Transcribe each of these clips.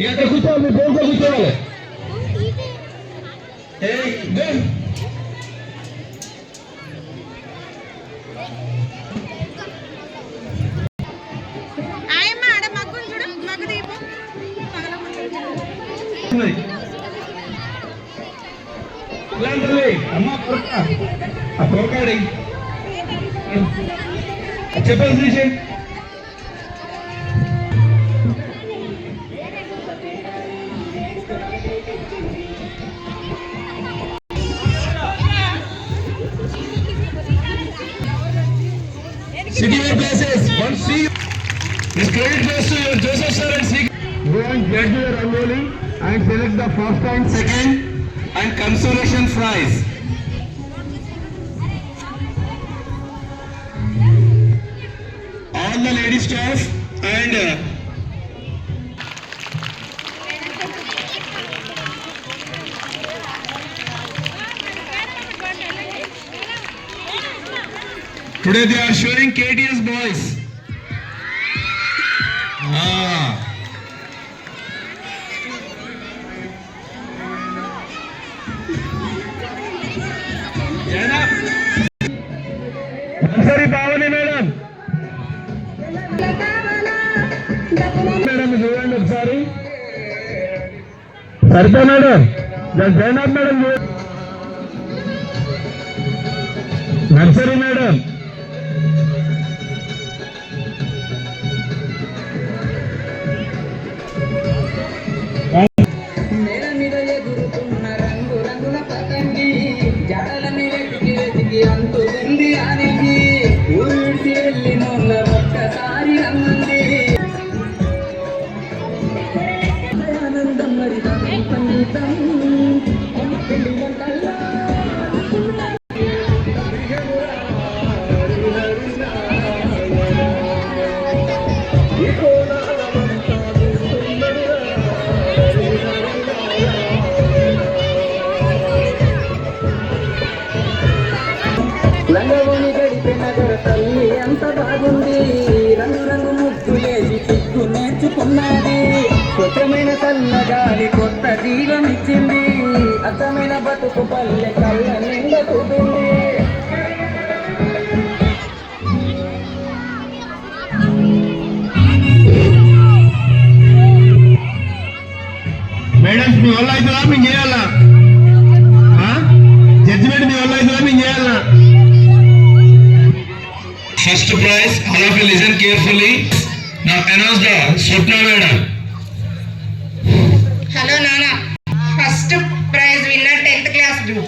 ఇక్కడ కూర్చోవాలి, మీ బోర్డులో కూర్చోవాలి. అమ్మ పొరకాడి చెప్పాలి శ్రీశే. City your places. Once see this credit goes to your Joseph sir and see. Go and get your rangoli and select the first and second and consolation prize. All the lady staff and today they are showing KTS boys. Ansari Bhavani madam. Madam చూడండి ఒకసారి. Saritha madam, Jainath madam, nursery madam. లంగవని గడిపే నగర తల్లి ఎంత బాగుంది, రంగు రంగు ముగ్గులేసి చిక్కు నేర్చుకున్నది, స్వచ్ఛమైన చల్లగాలి కొత్త జీవం ఇచ్చింది, అర్థమైన బతుకు పల్లె కళ్ళ నిండా చూపింది. మేడం మీ వల్ల అవుతుందా మేము చేయాలా? జడ్జిమెంట్ మీ వల్ల అవుతుందా మేము చేయాలా? First prize, all of you listen carefully. Now announce the Swapna madam. Hello Nana. First prize winner 10th class group.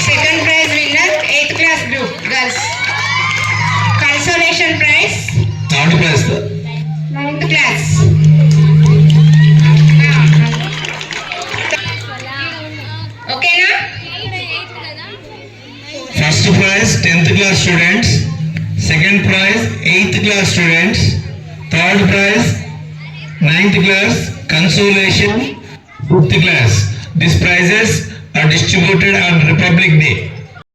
Second prize winner 8th class group girls. Consolation prize. Third prize. 9th class. Okay na? First prize 10th class students, second prize 8th class students, third prize 9th class, consolation 5th class. These prizes are distributed on Republic Day.